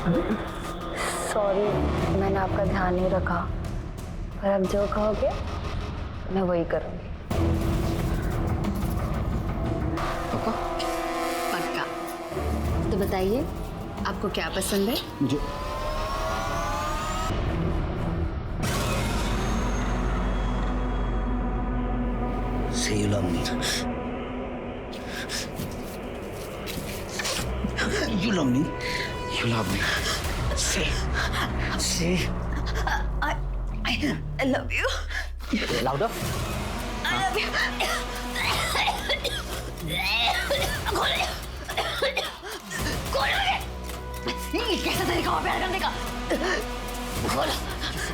Sorry, मैंने आपका ध्यान नहीं रखा, पर अब जो कहोगे मैं वही करूँगी। पक्का। तो बताइए आपको क्या पसंद है? मुझे Say you love me. You love me. You love me. Say. I love you. Louder. I love you. ये कैसा तरीका हुआ प्यार करने का?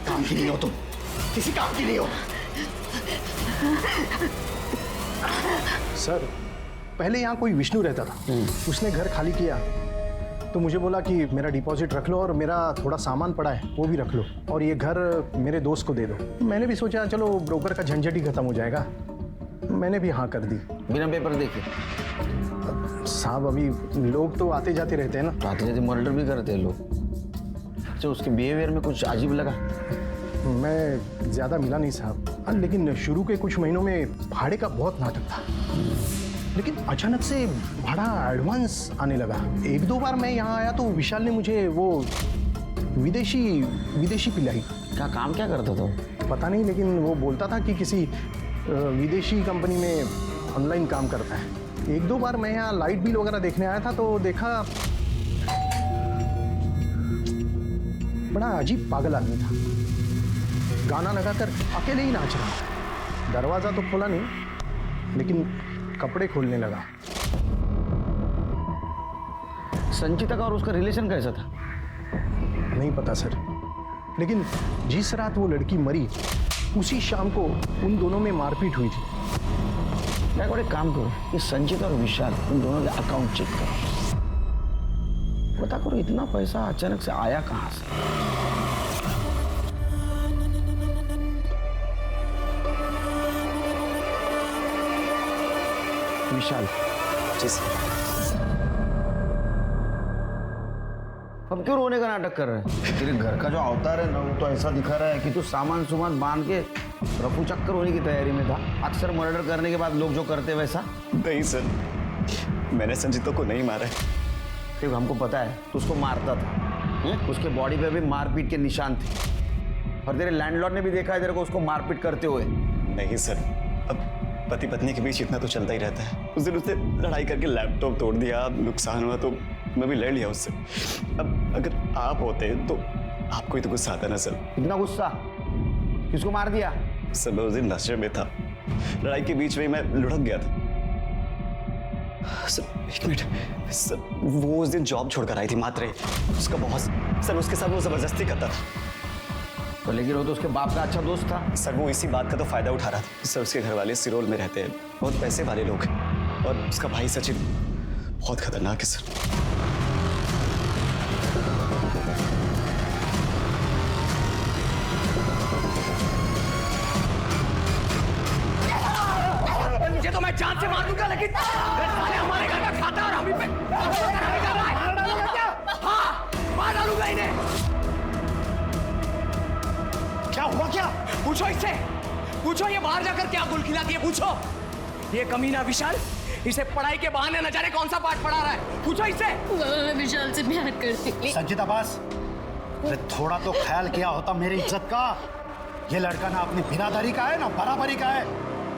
काम की नहीं हो तुम, किसी काम की नहीं हो। सर, पहले यहाँ कोई विष्णु रहता था, उसने घर खाली किया तो मुझे बोला कि मेरा डिपॉजिट रख लो और मेरा थोड़ा सामान पड़ा है वो भी रख लो और ये घर मेरे दोस्त को दे दो। मैंने भी सोचा चलो ब्रोकर का झंझट ही खत्म हो जाएगा, मैंने भी हाँ कर दी। बिना पेपर देखे? साहब अभी लोग तो आते जाते रहते हैं ना। आते जाते मर्डर भी करते हैं लोग। अच्छा, उसके बिहेवियर में कुछ अजीब लगा? मैं ज़्यादा मिला नहीं साहब, लेकिन शुरू के कुछ महीनों में भाड़े का बहुत नाटक था, लेकिन अचानक से भाड़ा एडवांस आने लगा। एक दो बार मैं यहाँ आया तो विशाल ने मुझे वो विदेशी पिलाई। क्या काम क्या करता था? पता नहीं, लेकिन वो बोलता था कि किसी विदेशी कंपनी में ऑनलाइन काम करता है। एक दो बार मैं यहाँ लाइट बिल वगैरह देखने आया था तो देखा बड़ा अजीब पागल आदमी था, गाना लगाकर अकेले ही नाच रहा। दरवाज़ा तो खोला नहीं लेकिन कपड़े खोलने लगा। संचिता का और उसका रिलेशन कैसा था? नहीं पता सर, लेकिन जिस रात वो लड़की मरी उसी शाम को उन दोनों में मारपीट हुई थी। मैं एक काम करो कि संचिता और विशाल उन दोनों के अकाउंट चेक करो, पता करो इतना पैसा अचानक से आया कहाँ से। विशाल जी सर। अब क्यों रोने का नाटक कर रहे हैं? तेरे घर का जो अवतार है ना वो तो ऐसा दिखा रहा है कि तू सामान बांध के रफू चक्कर होने की तैयारी में था। अक्सर मर्डर करने के बाद लोग जो करते वैसा। नहीं सर, मैंने संजीता को नहीं मारा है। देखो हमको पता है तू उसको मारता था, उसके बॉडी पे भी मारपीट के निशान थे और तेरे लैंडलॉर्ड ने भी देखा है तेरे को उसको मारपीट करते हुए। नहीं सर, अब पति पत्नी के बीच इतना तो चलता ही रहता है। उस दिन उसने लड़ाई करके लैपटॉप तोड़ दिया, नुकसान हुआ तो मैं भी लड़ लिया उससे। अब अगर आप होते तो आपको ही तो गुस्सा आता ना सर। इतना गुस्सा किसको मार दिया? सर मैं उस दिन नशे में था, लड़ाई के बीच में मैं लुढ़क गया था। सर एक मिनट सर, वो उस दिन जॉब छोड़कर आई थी मात्रे, उसका बॉस सर उसके साथ वो जबरदस्ती करता था। तो लेकिन वो तो उसके बाप का अच्छा दोस्त था। सर वो इसी बात का तो फायदा उठा रहा था। सर उसके घर वाले सिरोल में रहते हैं, बहुत पैसे वाले लोग हैं और उसका भाई सचिन बहुत खतरनाक है सर। मुझे तो मैं जान से मार दूंगा, लेकिन हमारे घर का खाता और हम ही पे हाँ, मार डालूंगा इन्हें। क्या हुआ? क्या पूछो इससे, पूछो ये बाहर जाकर क्या गुल खिलाती है, पूछो। ये कमीना विशाल इसे पढ़ाई के बहाने न जाने कौन सा पाठ पढ़ा रहा है, पूछो इससे। मैं विशाल से प्यार करती हूँ। संचिता बस, थोड़ा तो ख्याल किया होता मेरी इज्जत का। ये लड़का ना अपनी बिरादरी का है ना बराबरी का है।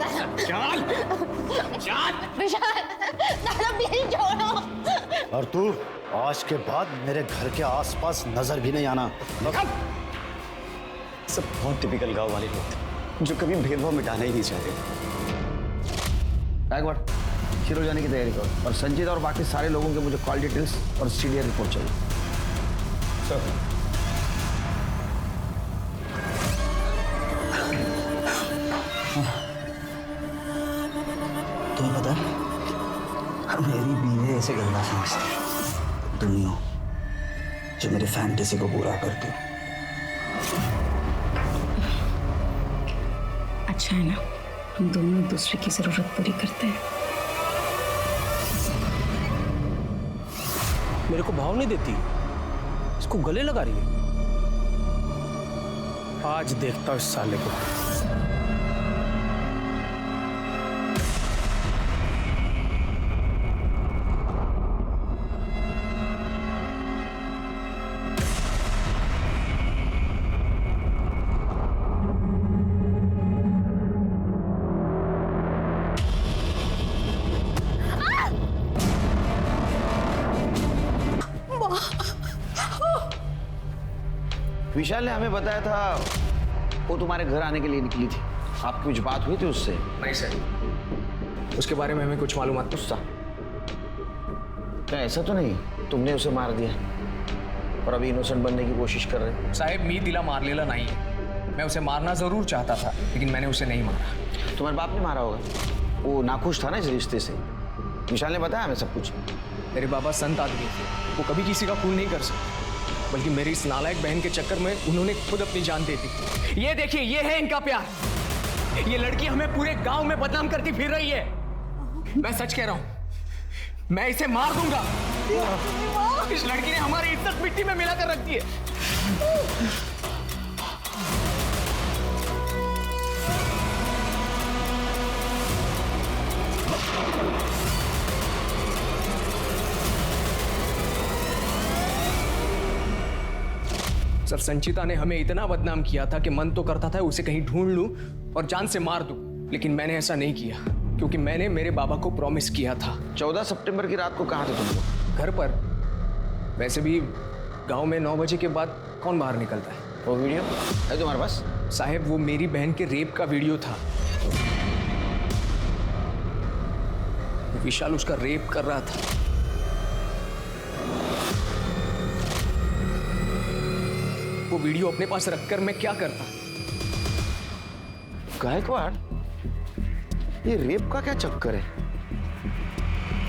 चल चल विशाल, दादा प्लीज छोड़ो। और तू आज के बाद मेरे घर के आसपास नजर भी नहीं आना। सब बहुत टिपिकल गांव वाले लोग थे जो कभी भेदभाव मिटाना ही नहीं चाहते। एक बार शिरो जाने की तैयारी करो और संजीत और बाकी सारे लोगों के मुझे कॉल डिटेल्स और सीडीआर रिपोर्ट चाहिए। तुम्हें पता है मेरी बीवी ऐसे गंदा समझती, तुम ही हो जो मेरी फैंटेसी को पूरा करती हो। अच्छा है ना, हम दोनों एक दूसरे की जरूरत पूरी करते हैं। मेरे को भाव नहीं देती, इसको गले लगा रही है। आज देखता हूँ इस साले को। विशाल ने हमें बताया था वो तुम्हारे घर आने के लिए निकली थी। आपकी कुछ बात हुई थी उससे? नहीं सर, उसके बारे में हमें कुछ मालूमात नहीं। क्या ऐसा तो नहीं तुमने उसे मार दिया और अभी इनोसेंट बनने की कोशिश कर रहे? साहेब, मी तिला मारलेला नहीं है। मैं उसे मारना जरूर चाहता था, लेकिन मैंने उसे नहीं मारा। तुम्हारे बाप ने मारा होगा, वो नाखुश था ना इस रिश्ते से। विशाल ने बताया हमें सब कुछ। मेरे बाबा संत आदमी थे, वो कभी किसी का खून नहीं कर सकते, बल्कि मेरी इस नालायक बहन के चक्कर में उन्होंने खुद अपनी जान दे दी। ये देखिए, ये है इनका प्यार। ये लड़की हमें पूरे गांव में बदनाम करती फिर रही है। मैं सच कह रहा हूं, मैं इसे मार दूंगा। इस लड़की ने हमारी इज्जत मिट्टी में मिलाकर रख दी है। सर, संचिता ने हमें इतना बदनाम किया था कि मन तो करता था उसे कहीं ढूंढ लूं और जान से मार दूं, लेकिन मैंने ऐसा नहीं किया, क्योंकि मैंने मेरे बाबा को प्रॉमिस किया था। 14 सितंबर की रात को कहाँ थे तुम लोग? घर पर। वैसे भी गांव में 9 बजे के बाद कौन बाहर निकलता है? वो वीडियो है तुम्हारे पास? साहब, वो मेरी बहन के रेप का वीडियो था। विशाल उसका रेप कर रहा था। वो वीडियो अपने पास रखकर मैं क्या करता? गायकवाड़, ये रेप का क्या चक्कर है?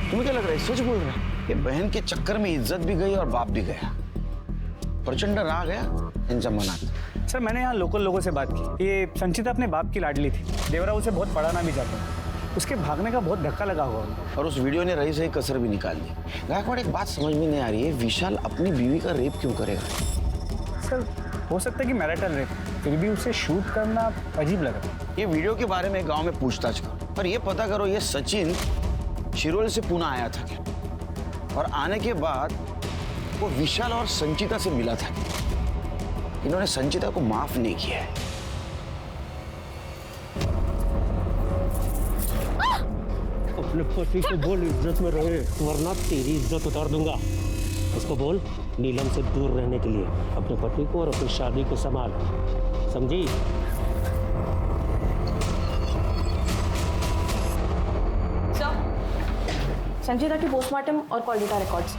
तुम्हें क्या लग रहा है सच बोल रहा है? ये बहन के चक्कर में इज्जत भी गई और बाप भी गया। प्रचंड राग गया इनसे मनात। सर, मैंने यहाँ लोकल लोगों से बात की। ये संचिता अपने बाप की लाडली थी। देवरा उसे बहुत पढ़ाना भी चाहता है। उसके भागने का बहुत धक्का लगा हुआ है। और उस वीडियो ने रही सही कसर भी निकाल दी। गायकवाड़, एक बात समझ में नहीं आ रही है, विशाल अपनी बीवी का रेप क्यों करेगा? सर, हो सकता है कि मैरिटल रेप, फिर भी उसे शूट करना अजीब लगा। ये वीडियो के बारे में गांव में पूछताछ करो और ये पता करो ये सचिन शिरोल से पुणे आया था क्या, और आने के बाद वो विशाल और संचिता से मिला था। इन्होंने संचिता को माफ नहीं किया है। अपने पति को बोल इज्जत में रहे, वरना तेरी इज्जत उतार दूंगा। उसको बोल नीलम से दूर रहने के लिए, अपने पति को और अपनी शादी को संभाल, समझी? संचिता की पोस्टमार्टम और कॉल डेटा रिकॉर्ड्स।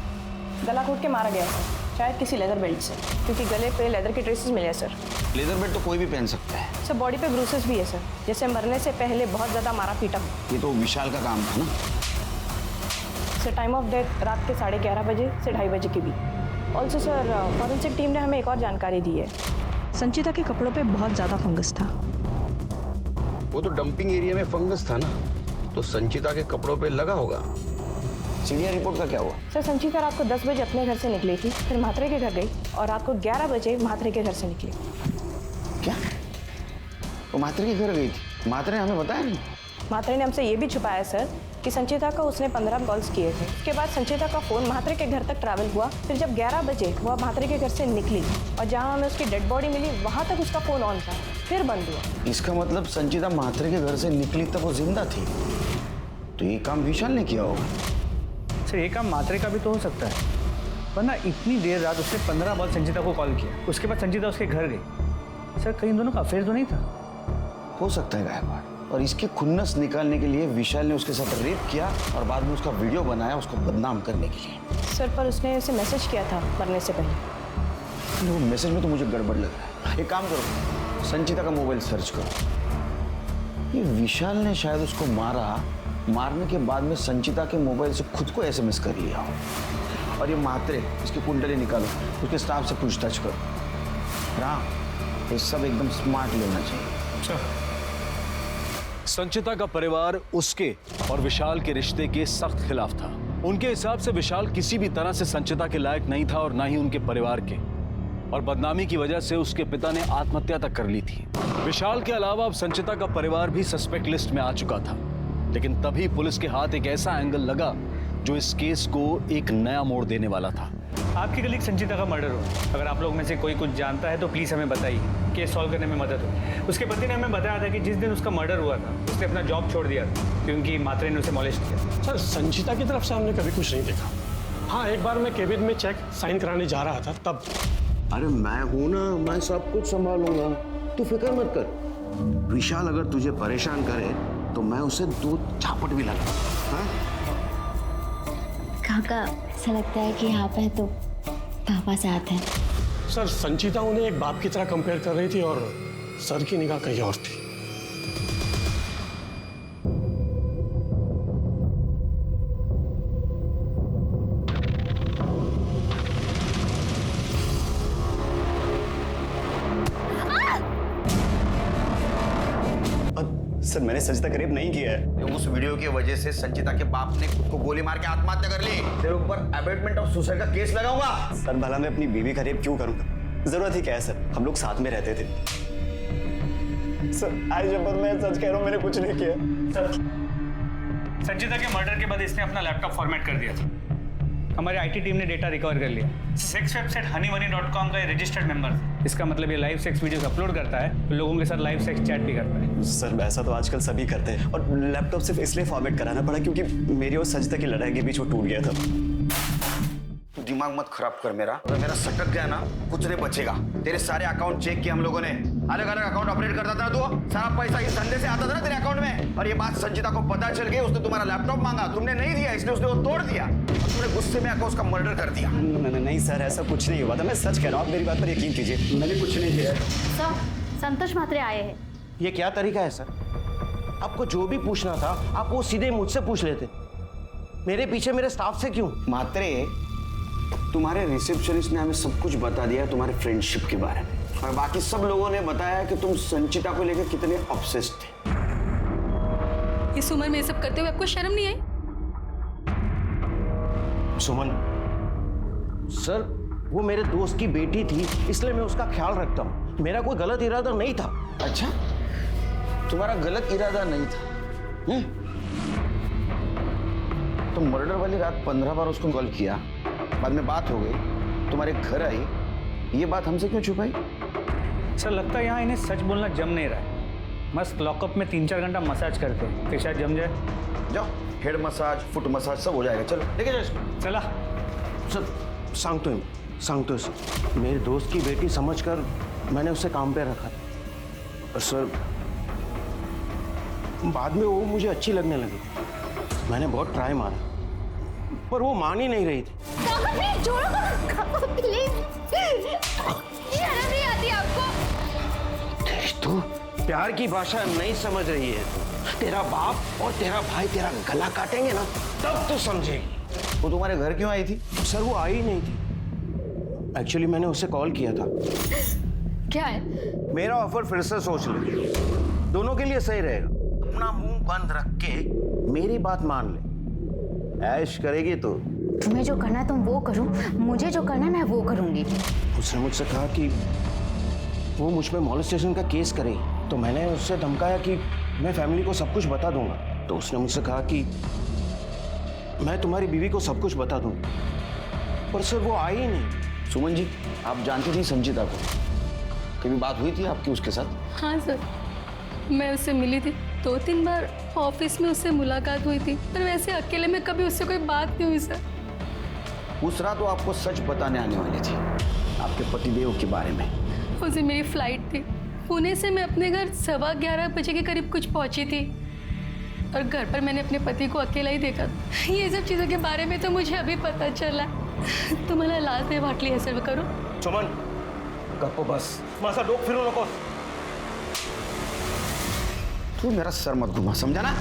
गला घोट के मारा गया था, शायद किसी लेदर बेल्ट से, क्योंकि गले पे लेदर के ट्रेसेस मिले हैं सर। लेदर बेल्ट तो कोई भी पहन सकता है सर। बॉडी पे ब्रूसेस भी है सर, जैसे मरने से पहले बहुत ज़्यादा मारा पीटा हो। ये तो विशाल का काम था ना। सर, टाइम ऑफ डेथ रात के 11:30 बजे से 2:30 बजे के बीच। ऑल्सो सर, फॉरेंसिक टीम ने हमें एक और जानकारी दी है। संचिता के कपड़ों पे बहुत ज़्यादा फंगस था। वो तो डंपिंग एरिया में फंगस था ना, तो संचिता के कपड़ों पे लगा होगा। सीनियर रिपोर्ट का क्या हुआ? सर, संचिता रात को 10 बजे अपने घर से निकली थी, फिर म्हात्रे के घर गई और रात को 11 बजे म्हात्रे के घर से निकली। क्या? वो म्हात्रे के घर गई थी? म्हात्रे ने हमें बताया नहीं। म्हात्रे ने हमसे ये भी छुपाया सर कि संचिता का उसने 15 कॉल्स किए थे। उसके बाद संचिता का फ़ोन म्हात्रे के घर तक ट्रैवल हुआ। फिर जब 11 बजे वह म्हात्रे के घर से निकली और जहाँ हमें उसकी डेड बॉडी मिली, वहाँ तक उसका फ़ोन ऑन था, फिर बंद हुआ। इसका मतलब संचिता म्हात्रे के घर से निकली तब वो जिंदा थी, तो ये काम विशाल ने किया होगा। सर, ये काम म्हात्रे का भी तो हो सकता है, वरना इतनी देर रात उसने 15 बार संचिता को कॉल किया। उसके बाद संचिता उसके घर गई। सर, कहीं दोनों का अफेयर तो नहीं था? हो सकता है गायकवाड़, और इसकी खुन्नस निकालने के लिए विशाल ने उसके साथ रेप किया और बाद में उसका वीडियो बनाया उसको बदनाम करने के लिए। सर, पर उसने उसे मैसेज किया था मरने से पहले। वो मैसेज में तो मुझे गड़बड़ लग रहा है। एक काम करो, संचिता का मोबाइल सर्च करो। ये विशाल ने शायद उसको मारने के बाद में संचिता के मोबाइल से खुद को SMS कर लिया हो। और ये म्हात्रे, इसकी कुंडली निकालो, उसके स्टाफ से पूछताछ करो। हाँ, ये सब एकदम स्मार्ट लेना चाहिए। संचिता का परिवार उसके और विशाल के रिश्ते के सख्त खिलाफ था। उनके हिसाब से विशाल किसी भी तरह से संचिता के लायक नहीं था और ना ही उनके परिवार के, और बदनामी की वजह से उसके पिता ने आत्महत्या तक कर ली थी। विशाल के अलावा अब संचिता का परिवार भी सस्पेक्ट लिस्ट में आ चुका था, लेकिन तभी पुलिस के हाथ एक ऐसा एंगल लगा जो इस केस को एक नया मोड़ देने वाला था। आपकी कलीग संचिता का मर्डर हुआ। अगर आप लोग में से कोई कुछ जानता है तो प्लीज़ हमें बताइए, केस सॉल्व करने में मदद हो। उसके पति ने हमें बताया था कि जिस दिन उसका मर्डर हुआ था उसने अपना जॉब छोड़ दिया था क्योंकि मात्रे ने उसे मॉलेस्ट किया। सर संचिता की तरफ से हमने कभी कुछ नहीं देखा। हाँ, एक बार मैं केबिन में चेक साइन कराने जा रहा था तब। अरे मैं हूं ना, मैं सब कुछ संभालूंगा, तू फिक्र मत कर। विशाल अगर तुझे परेशान करे तो मैं उसे 2 चापट भी लगा। हाँ? काका, ऐसा लगता है कि यहाँ पे तो पापा साथ हैं। सर संचिता उन्हें एक बाप की तरह कंपेयर कर रही थी और सर की निगाह कहीं और थी। सर मैंने संचिता का रेप नहीं किया है। उस वीडियो की वजह से संचिता के बाप ने खुद को गोली मार के आत्महत्या कर ली। तेरे ऊपर अबेटमेंट ऑफ सुसाइड का केस लगाऊंगा। सर भला मैं अपनी बीवी का रेप क्यों करूंगा? जरूरत ही क्या है सर, हम लोग साथ में रहते थे। सर आज जब मैं सच कह रहा हूँ, मैंने कुछ नहीं किया। सर संचिता के मर्डर के बाद इसने अपना लैपटॉप फॉर्मेट कर दिया था। हमारी आईटी टीम ने डेटा रिकवर कर लिया। सेक्स वेबसाइट honeymoney.com का ये रजिस्टर्ड मेंबर था। इसका मतलब ये लाइव सेक्स वीडियोस अपलोड करता है तो लोगों के साथ लाइव सेक्स चैट भी करता है। सर ऐसा तो आजकल सभी करते हैं, और लैपटॉप सिर्फ इसलिए फॉर्मेट कराना पड़ा क्योंकि मेरी और संचिता की लड़ाई के बीच वो टूट गया था। तू दिमाग मत खराब कर मेरा। अगर मेरा सटक गया ना, कुछ नहीं बचेगा। तेरे सारे अकाउंट चेक किए हम लोगों ने, अलग अलग अकाउंट ऑपरेट करता था तू, सारा पैसा इस धंधे से आता था ना तेरे अकाउंट में। और ये बात संचिता को पता चल गई, उसने तुम्हारा लैपटॉप मांगा, तुमने नहीं दिया, इसलिए उसने वो तोड़ दिया। तुमने गुस्से में आकर उसका मर्डर कर दिया। नहीं सर, ऐसा कुछ नहीं हुआ था, मैं सच कह रहा हूँ, आप मेरी बात पर यकीन कीजिए, मैंने कुछ नहीं किया। सर संतोष म्हात्रे आए हैं। ये क्या तरीका है सर? आपको जो भी पूछना था आप वो सीधे मुझसे पूछ लेते, मेरे पीछे मेरे स्टाफ से क्यों? म्हात्रे, तुम्हारे रिसेप्शनिस्ट ने हमें सब कुछ बता दिया तुम्हारे फ्रेंडशिप के बारे में, और बाकी सब लोगों ने बताया कि तुम संचिता को लेकर कितने ऑब्सेस्ड थे। इस उम्र में ये सब करते हुए आपको शर्म नहीं आई? सुमन सर, वो मेरे दोस्त की बेटी थी इसलिए मैं उसका ख्याल रखता हूँ, मेरा कोई गलत इरादा नहीं था। अच्छा, तुम्हारा गलत इरादा नहीं था? तो मर्डर वाली रात 15 बार उसको कॉल किया, बाद में बात हो गई, तुम्हारे घर आई, ये बात हमसे क्यों छुपाई? सर लगता है यहाँ इन्हें सच बोलना जम नहीं रहा है। मस्त लॉकअप में 3-4 घंटा मसाज करते हैं, फिर शायद जम जाए। जाओ, हेड मसाज, फुट मसाज सब हो जाएगा। चलो लेके जाओ इसको। चला सर, सांगतो सर, मेरे दोस्त की बेटी समझकर मैंने उसे काम पे रखा था, और सर बाद में वो मुझे अच्छी लगने लगी। मैंने बहुत ट्राई मारा पर वो मान ही नहीं रही थी। प्लीज छोड़ो, प्लीज, शर्म नहीं आती आपको? तू प्यार की भाषा नहीं समझ रही है। तेरा बाप और तेरा भाई तेरा गला काटेंगे ना, तब तू समझेगी। वो तुम्हारे घर क्यों आई थी? सर वो आई ही नहीं थी। एक्चुअली मैंने उसे कॉल किया था। क्या है? मेरा ऑफर फिर से सोच ले, दोनों के लिए सही रहेगा। अपना मुंह बंद रख के मेरी बात मान ले, ऐश करेगी तो। तुम्हें जो करना है तुम वो करो, मुझे जो करना है मैं वो करूंगी। उसने मुझसे कहा कि वो मुझ पे मॉलेस्टेशन का केस करे, तो मैंने उससे धमकाया कि मैं फैमिली को सब कुछ बता दूंगा। तो उसने मुझसे कहा कि मैं तुम्हारी बीवी को सब कुछ बता दूंगा, पर सर वो आई ही नहीं। सुमन जी, आप जानती थी संचिता को? कभी बात हुई थी आपकी उसके साथ? हाँ सर, मैं उससे मिली थी 2-3 बार, ऑफिस में उससे मुलाकात हुई थी, पर वैसे अकेले में कभी उससे कोई बात नहीं हुई सर। उस रात वो आपको सच बताने आने वाली थी आपके पतिदेव के बारे में। उस दिन मेरी फ्लाइट थी, पुणे से मैं अपने घर 11:15 बजे के करीब कुछ पहुंची थी, और घर पर मैंने अपने पति को अकेला ही देखा। ये सब चीज़ों के बारे में तो मुझे अभी पता चला। तुम्हाला लाज नाही वाटली हे सर्व करू? सुमन गप्प बस, माझा डोक फिरू नको। तू मेरा सर मत घुमा, समझा ना?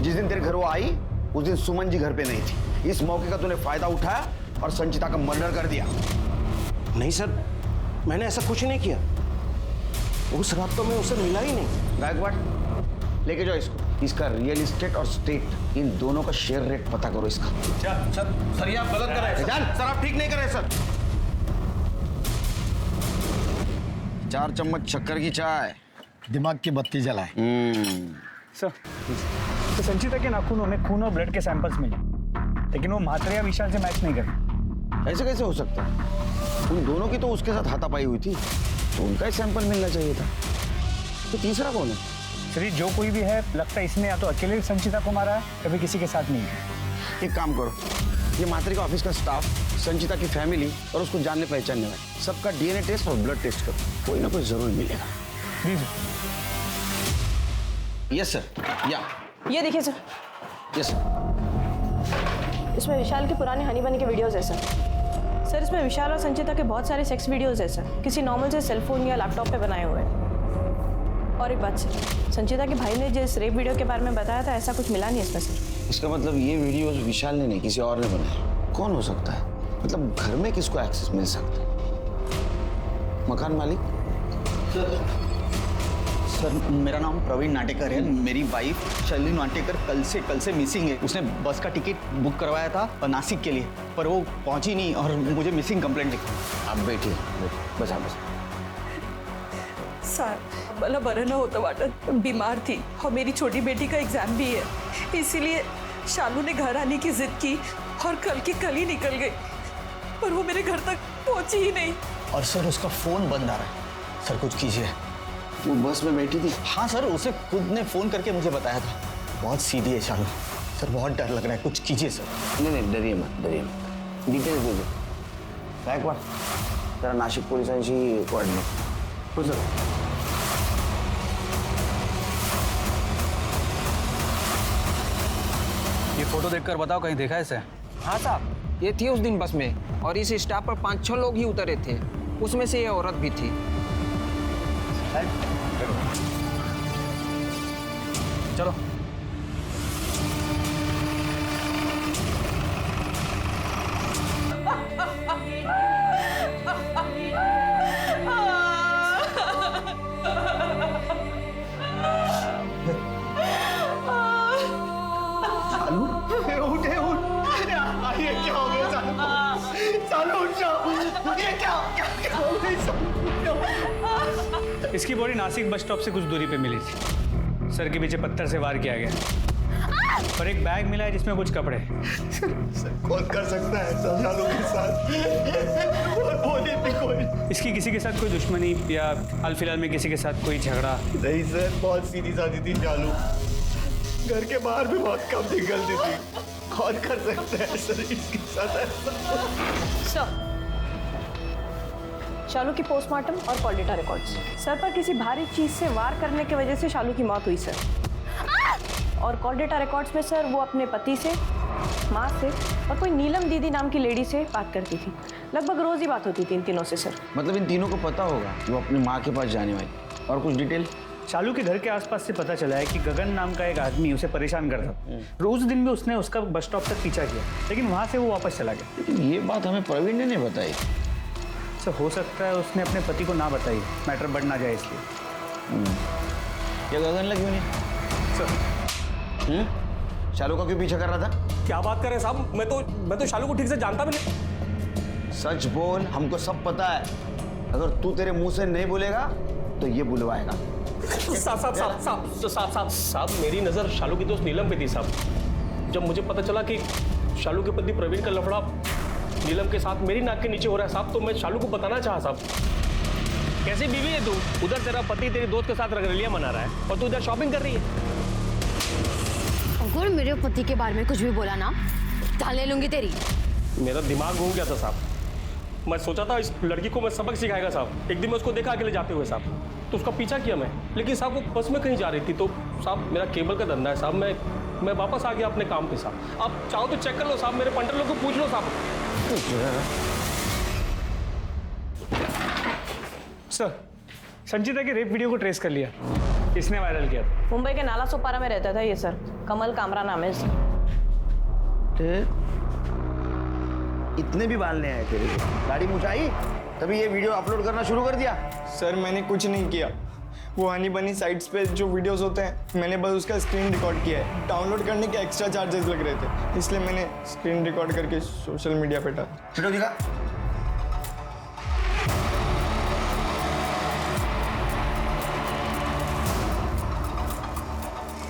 जिस दिन तेरे घर वो आई उस दिन सुमन जी घर पे नहीं थी। इस मौके का तूने फायदा उठाया और संचिता का मर्डर कर दिया। नहीं सर, मैंने ऐसा कुछ नहीं किया। उस रात तो मैं उसे मिला ही नहीं। गायकवाड़, लेके जाओ इसको। इसका रियल एस्टेट और स्टेट, इन दोनों का शेयर रेट पता करो इसका। सर ये आप गलत कर रहे हैं सर आप ठीक नहीं कर रहे सर। 4 चम्मच शक्कर की चाय, दिमाग की बत्ती जलाए। सर, तो संचिता के नाखूनों में खून और ब्लड के सैंपल्स मिले, लेकिन वो म्हात्रे या विशाल से मैच नहीं करते। ऐसे कैसे हो सकता है? उन दोनों की तो उसके साथ हाथापाई हुई थी, तो उनका ही सैंपल मिलना चाहिए था। तो तीसरा कौन है? श्री, जो कोई भी है, लगता है इसने या तो अकेले संचिता को मारा है, कभी किसी के साथ नहीं है। एक काम करो, ये म्हात्रे का ऑफिस का स्टाफ, संचिता की फैमिली और उसको जानने पहचानने वाले सबका डीएनए टेस्ट और ब्लड टेस्ट करो, कोई ना कोई जरूर मिलेगा। जी सर। Yes sir. या ये देखिए सर, यस सर। इसमें विशाल के पुराने हनी बनी के वीडियोस है सर। इसमें विशाल और संचिता के बहुत सारे सेक्स वीडियोस है सर, किसी नॉर्मल से सेलफोन या लैपटॉप पे बनाए हुए हैं। और एक बात सर, संचिता के भाई ने जिस रेप वीडियो के बारे में बताया था, ऐसा कुछ मिला नहीं इसमें सर। इसका मतलब ये वीडियोस विशाल ने नहीं, किसी और ने बनाया। कौन हो सकता है? मतलब घर में किसको एक्सेस मिल सकता है? मकान मालिक? सर मेरा नाम प्रवीण नाटेकर है। मेरी वाइफ शैली नाटेकर कल से मिसिंग है। उसने बस का टिकट बुक करवाया था नासिक के लिए, पर वो पहुंची नहीं और मुझे मिसिंग कंप्लेंट लिखी। आप बैठिए, बस आप बस। सर मला बरं न होतं वाटत, बीमार थी और मेरी छोटी बेटी का एग्जाम भी है, इसीलिए शालू ने घर आने की जिद की और कल की कल ही निकल गई, पर वो मेरे घर तक पहुंची ही नहीं। और सर उसका फोन बंद आ रहा है। सर कुछ कीजिए। वो बस में बैठी थी? हाँ सर, उसे खुद ने फोन करके मुझे बताया था। बहुत सीधी है शालू। सर बहुत डर लग रहा है, कुछ कीजिए सर। नहीं, डरिए मत, डरिए मत। डिटेल्स दे दो। गायकवाड, जरा नाशिक पोलिसांशी कोऑर्डिनेट। हो सर। ये फोटो देखकर बताओ, कहीं देखा है इसे? हाँ साहब, ये थी उस दिन बस में और इस स्टाफ पर 5-6 लोग ही उतरे थे, उसमें से ये औरत भी थी। चलो। उठे ये क्या हो गया चालू? उठ जाओ। ये क्या हो गया? इसकी बॉडी नासिक बस स्टॉप से कुछ दूरी पे मिली थी। सर के पीछे पत्थर से वार किया गया और एक बैग मिला है जिसमें कुछ कपड़े। सर कौन कर सकता है चालू के साथ? बोली थी कोई? इसकी किसी के साथ कोई दुश्मनी या हाल फिलहाल में किसी के साथ कोई झगड़ा? नहीं सर, बहुत सीधी सादी थी चालू। घर के बाहर भी बहुत कम निकलती थी। कौन कर सकता है सर इसके साथ ऐसा? सर, शालू की पोस्टमार्टम और कॉल डेटा रिकॉर्ड्स। सर पर किसी भारी चीज से वार करने की वजह से शालू की मौत हुई सर। और कॉल डेटा रिकॉर्ड्स में सर वो अपने पति से, माँ से और कोई नीलम दीदी नाम की लेडी से बात करती थी। लगभग रोज ही बात होती थी इन तीनों से सर। मतलब इन तीनों को पता होगा कि वो अपनी माँ के पास जाने वाली। और कुछ डिटेल? शालू के घर के आसपास से पता चला है कि गगन नाम का एक आदमी उसे परेशान करता था। रोज दिन में उसने उसका बस स्टॉप तक पीछा किया, लेकिन वहां से वो वापस चला गया। लेकिन ये बात हमें प्रवीण ने नहीं बताई। सर हो सकता है उसने अपने पति को ना बताई, मैटर बढ़ ना जाए इसलिए। ये गगन लगी क्यों नहीं? सर शालू का क्यों पीछा कर रहा था? क्या बात कर रहे साहब, मैं तो शालू को ठीक से जानता भी नहीं। सच बोल, हमको सब पता है। अगर तू तेरे मुंह से नहीं बोलेगा तो ये बुलवाएगा। साहब मेरी नजर शालू की दोस्त नीलम पे थी साहब। जब मुझे पता चला कि शालू के पति प्रवीण का लफड़ा नीलम के साथ मेरी नाक के नीचे हो रहा है साहब, तो मैं शालू को बताना चाहा साहब। कैसी बीवी है तू? उधर तेरा पति तेरी दोस्त के साथ रंगरलियां मना रहा है और तू इधर शॉपिंग कर रही है। अगर मेरे पति के बारे में कुछ भी बोला ना, जान ले लूंगी तेरी। मेरा दिमाग घूम गया था साहब। मैं सोचा था इस लड़की को मैं सबक सिखाएगा साहब। एक दिन मैं उसको देखा अकेले जाते हुए साहब, तो उसका पीछा किया मैं, लेकिन साहब वो बस में कहीं जा रही थी। तो साहब मेरा केबल का धंधा है साहब, मैं वापस आ गया अपने काम पे साहब। आप चाहो तो चेक कर लो साहब, मेरे पंटर लोग को पूछ लो साहब। सर, संचिता के रेप वीडियो को ट्रेस कर लिया। किसने वायरल किया था? मुंबई के नाला सोपारा में रहता था ये सर, कमल कामरा नाम है इसका। इतने भी बाल नहीं आए तेरे को? गाड़ी मुझाई तभी ये वीडियो अपलोड करना शुरू कर दिया? सर मैंने कुछ नहीं किया, वो हनी बनी साइट्स पे जो वीडियोस होते हैं मैंने बस उसका स्क्रीन रिकॉर्ड किया है। डाउनलोड करने के एक्स्ट्रा चार्जेस लग रहे थे, इसलिए मैंने स्क्रीन रिकॉर्ड करके सोशल मीडिया पे डाला। वीडियो दिखा।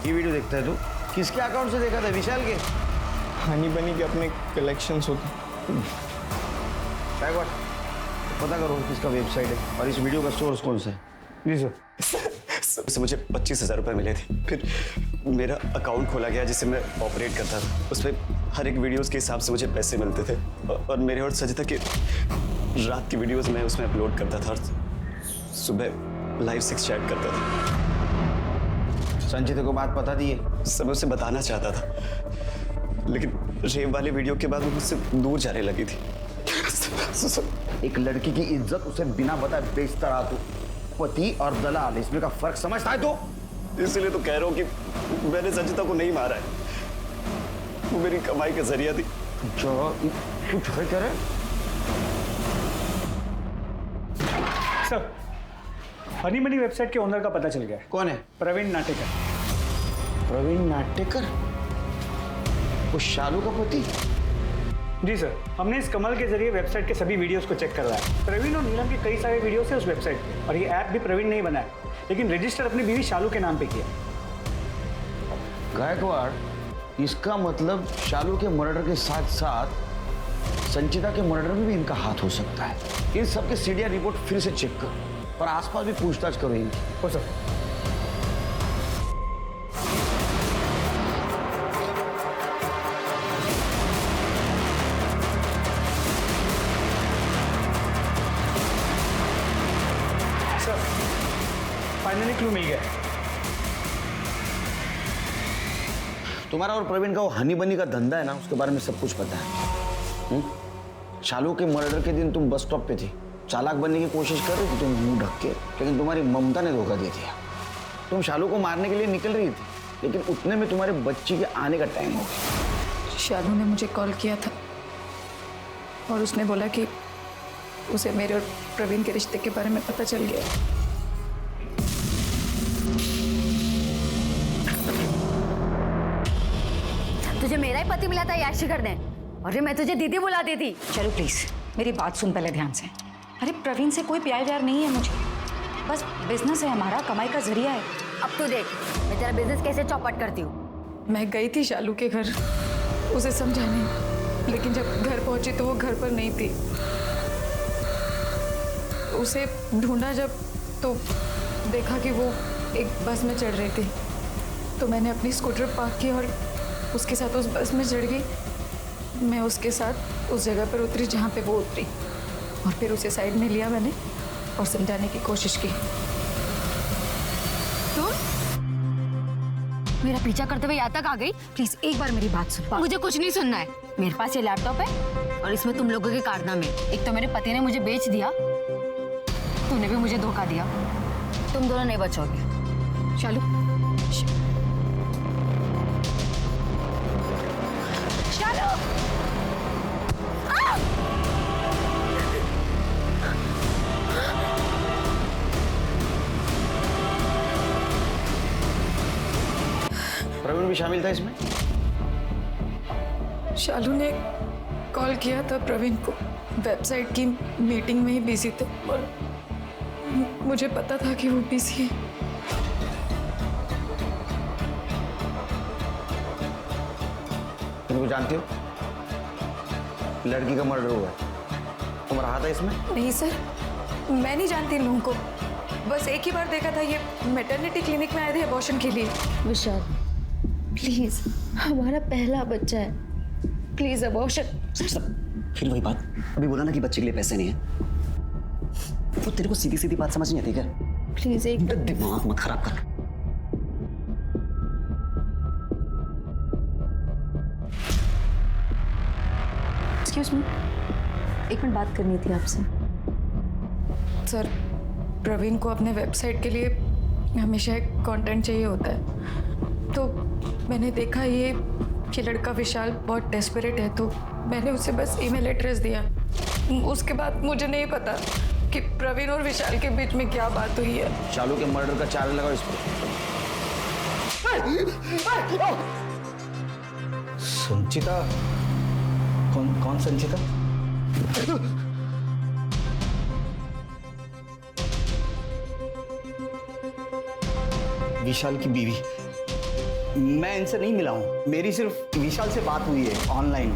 ये वीडियो देखता है तू? किसके अकाउंट से देखा था? विशाल के? हनी बनी के अपने कलेक्शंस होते हैं। बैकवर्ड पता करो किसका वेबसाइट है और इस वीडियो का सोर्स कौन सा है। जी सर। उससे मुझे 25,000 रुपये मिले थे। फिर मेरा अकाउंट खोला गया जिससे मैं ऑपरेट करता था। उसमें हर एक वीडियोस के हिसाब से मुझे पैसे मिलते थे और मेरे और सजिता के रात की वीडियोस मैं उसमें अपलोड करता था और सुबह लाइव सेक्स चैट करता था। संचिता को बात पता दी है? सब उसे बताना चाहता था, लेकिन रेप वाले वीडियो के बाद वो मुझसे दूर जाने लगी थी। एक लड़की की इज्जत उसे बिना बताए बेचता रहा तू। पति और दलाल, इसमें का फर्क समझता है तू? इसलिए तो कह रहा हूँ कि मैंने संचिता को नहीं मारा है, वो मेरी कमाई का जरिया थी। जो कुछ कह रहे? सर, हनी मनी वेबसाइट के ओनर का पता चल गया है। कौन है? प्रवीण नाटेकर। प्रवीण नाटेकर? वो शालू का पति? जी सर, हमने इस कमल के जरिए वेबसाइट के सभी वीडियोस को चेक करवाया। प्रवीण और नीलम के कई सारे वीडियोस हैं उस वेबसाइट पे और ये ऐप भी प्रवीण ने ही बनाया, लेकिन रजिस्टर अपनी बीवी शालू के नाम पे किया। गायकवाड़, इसका मतलब शालू के मर्डर के साथ साथ संचिता के मर्डर में भी इनका हाथ हो सकता है। इन सबके सीडीआर रिपोर्ट फिर से चेक करो और आसपास भी पूछताछ करो इनकी। हो सर। फाइनली क्लू मिल गया। तुम्हारा और प्रवीण का वो हनी बनी का धंधा है ना, उसके बारे में सब कुछ पता है। शालू के मर्डर के दिन तुम बस स्टॉप पे थी, चालाक बनने की कोशिश कर रही थी तुम मुंह ढक के, लेकिन तुम्हारी ममता ने धोखा दे दिया। तुम शालू को मारने के लिए निकल रही थी, लेकिन उतने में तुम्हारे बच्ची के आने का टाइम हो गया। शालू ने मुझे कॉल किया था और उसने बोला कि उसे मेरे और प्रवीण के रिश्ते के बारे में पता चल गया। तुझे मेरा ही पति मिला था याशी करने, और मैं तुझे दीदी बुलाती थी। चलो प्लीज मेरी बात सुन पहले ध्यान से। अरे प्रवीण से कोई प्यार व्यार नहीं है मुझे, बस बिजनेस है हमारा, कमाई का जरिया है। अब तू देख मैं तेरा बिजनेस कैसे चौपट करती हूँ। मैं गई थी शालू के घर उसे समझाने, लेकिन जब घर पहुंची तो वो घर पर नहीं थी। उसे ढूंढा जब तो देखा कि वो एक बस में चढ़ रही थी, तो मैंने अपनी स्कूटर पार्क की और उसके साथ उस बस में चढ़ गई। मैं उसके साथ उस जगह पर उतरी जहाँ पे वो उतरी और फिर उसे साइड में लिया मैंने और समझाने की कोशिश की। तो मेरा पीछा करते हुए यहाँ तक आ गई। प्लीज एक बार मेरी बात सुन। मुझे कुछ नहीं सुनना है। मेरे पास ये लैपटॉप है और इसमें तुम लोगों के कारनामे। एक तो मेरे पति ने मुझे बेच दिया, तूने भी मुझे धोखा दिया। तुम दोनों नहीं बचोगे। शालू, शालू, प्रवीण भी शामिल था इसमें? शालू ने कॉल किया था प्रवीण को, वेबसाइट की मीटिंग में ही बिजी थे और मुझे पता था कि वो बिजी है। तुम जानते हो लड़की का मर्डर हुआ है, तुम रहा था इसमें? नहीं सर, मैं नहीं जानती इन लोगों को, बस एक ही बार देखा था। ये मैटरनिटी क्लिनिक में आए थे अबॉर्शन के लिए। विशाल प्लीज, हमारा पहला बच्चा है, प्लीज अबॉर्शन। फिर वही बात, अभी बोला ना कि बच्चे के लिए पैसे नहीं है। वो तेरे को सीधी सीधी बात समझ नहीं आती क्या? प्लीज एक दिमाग मत खराब कर। एक्सक्यूज मी, एक मिनट बात करनी थी आपसे। सर, प्रवीण को अपने वेबसाइट के लिए हमेशा एक कंटेंट चाहिए होता है, तो मैंने देखा ये लड़का विशाल बहुत डेस्परेट है, तो मैंने उसे बस ईमेल एड्रेस दिया। उसके बाद मुझे नहीं पता कि प्रवीण और विशाल के बीच में क्या बात हुई है। शालू के मर्डर का चार्ज लगाओ इस पर। संचिता? कौन संचिता? विशाल की बीवी। मैं इनसे नहीं मिला हूं, मेरी सिर्फ विशाल से बात हुई है ऑनलाइन,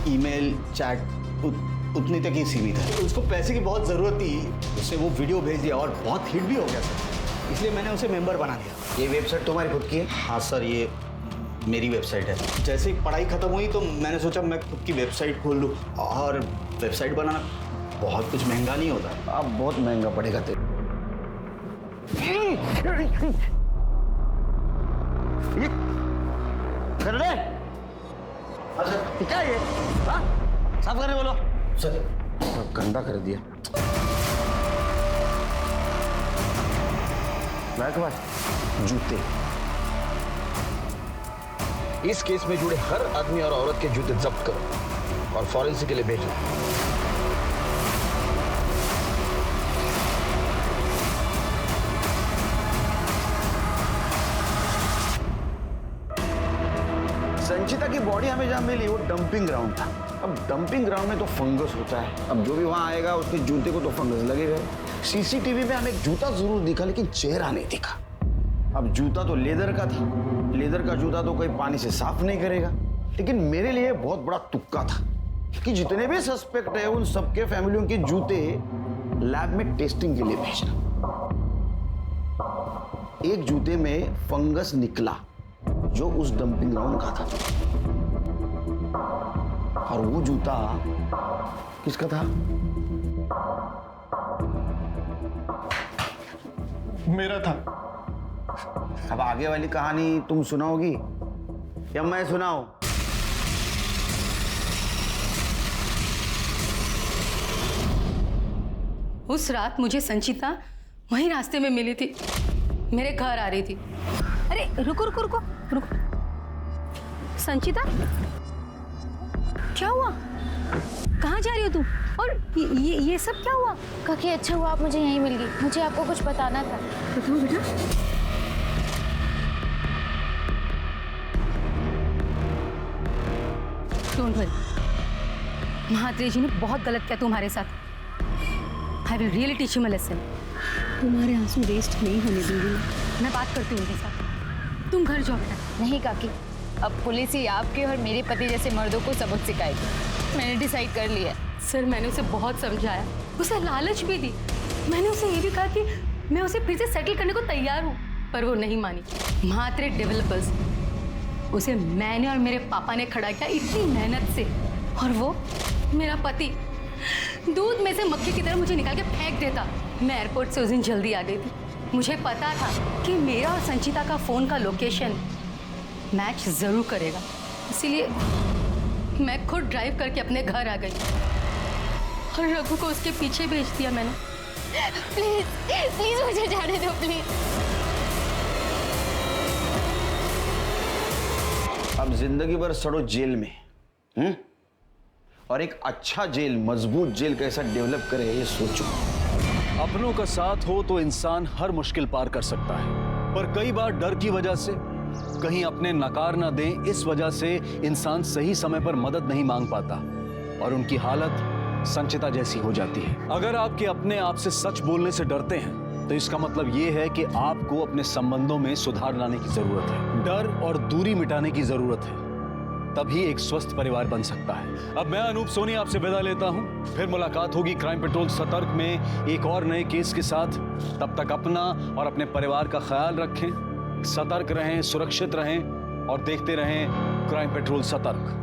ईमेल चैट उतनी तक ही सीमित है। उसको पैसे की बहुत जरूरत थी, उसने वो वीडियो भेज दिया और बहुत हिट भी हो गया सर, इसलिए मैंने उसे मेंबर बना दिया। ये वेबसाइट तुम्हारी खुद की है? हाँ सर, ये मेरी वेबसाइट है। जैसे ही पढ़ाई खत्म हुई तो मैंने सोचा मैं खुद की वेबसाइट खोल लूँ, और वेबसाइट बनाना बहुत कुछ महंगा नहीं होता। अब बहुत महंगा पड़ेगा तेरे। कर ले। अच्छा क्या ये? साफ करने बोलो सर। गंदा कर दिया। लाइक बात जूते। इस केस में जुड़े हर आदमी और औरत के जूते जब्त करो और फॉरेंसिक के लिए भेजो। संचिता की बॉडी हमें जहां मिली वो डंपिंग ग्राउंड था। अब डंपिंग ग्राउंड में तो फंगस होता है, अब जो भी वहां आएगा उसके जूते को तो फंगस लगेगा। सीसीटीवी में हमें जूता जरूर दिखा लेकिन चेहरा नहीं दिखा। अब जूता तो लेदर का था, लेदर का जूता तो कोई पानी से साफ नहीं करेगा। लेकिन मेरे लिए बहुत बड़ा तुक्का था कि जितने भी सस्पेक्ट है उन सबके फैमिलियों के जूते लैब में टेस्टिंग के लिए भेजना। एक जूते में फंगस निकला जो उस डंपिंग ग्राउंड का था, और वो जूता किसका था? मेरा था। अब आगे वाली कहानी तुम सुनाओगी या मैं सुनाऊं? उस रात मुझे संचिता वहीं रास्ते में मिली थी, मेरे घर आ रही थी। अरे रुको रुको रुको रुको, संचिता क्या हुआ? कहाँ जा रही हो तुम? और ये सब क्या हुआ? काकी अच्छा हुआ आप मुझे यहीं मिल गई, मुझे आपको कुछ बताना था। बताओ बेटा। डोंट वरी, महात्रे जी ने बहुत गलत किया तुम्हारे साथ। I will really teach him a lesson. तुम्हारे आंसू वेस्ट नहीं होने दूंगी मैं बात करती हूँ उनके साथ। तुम घर जाओ बेटा। नहीं काकी, अब पुलिस ही आपके और मेरे पति जैसे मर्दों को सबक सिखाएगी। मैंने डिसाइड कर लिया। सर मैंने उसे बहुत समझाया, उसे लालच भी दी, मैंने उसे ये भी कहा कि मैं उसे फिर से सेटल करने को तैयार हूँ, पर वो नहीं मानी। महात्रे डेवलपर्स, उसे मैंने और मेरे पापा ने खड़ा किया इतनी मेहनत से, और वो मेरा पति दूध में से मक्खी की तरह मुझे निकाल के फेंक देता। मैं एयरपोर्ट से उस दिन जल्दी आ गई थी, मुझे पता था कि मेरा और संचिता का फोन का लोकेशन मैच जरूर करेगा, इसीलिए मैं खुद ड्राइव करके अपने घर आ गई और रघु को उसके पीछे भेज दिया मैंने। प्लीज प्लीज मुझे जाने दो प्लीज। अब जिंदगी भर सड़ो जेल में, और एक अच्छा जेल, मजबूत जेल कैसा डेवलप करे ये सोचो। अपनों का साथ हो तो इंसान हर मुश्किल पार कर सकता है, पर कई बार डर की वजह से, कहीं अपने नकार ना दें इस वजह से इंसान सही समय पर मदद नहीं मांग पाता और उनकी हालत संचिता जैसी हो जाती है। अगर आपके अपने आप से सच बोलने से डरते हैं तो इसका मतलब ये है कि आपको अपने संबंधों में सुधार लाने की जरूरत है, डर और दूरी मिटाने की जरूरत है, तभी एक स्वस्थ परिवार बन सकता है। अब मैं अनूप सोनी आपसे विदा लेता हूं, फिर मुलाकात होगी क्राइम पेट्रोल सतर्क में एक और नए केस के साथ। तब तक अपना और अपने परिवार का ख्याल रखें, सतर्क रहें, सुरक्षित रहें और देखते रहें क्राइम पेट्रोल सतर्क।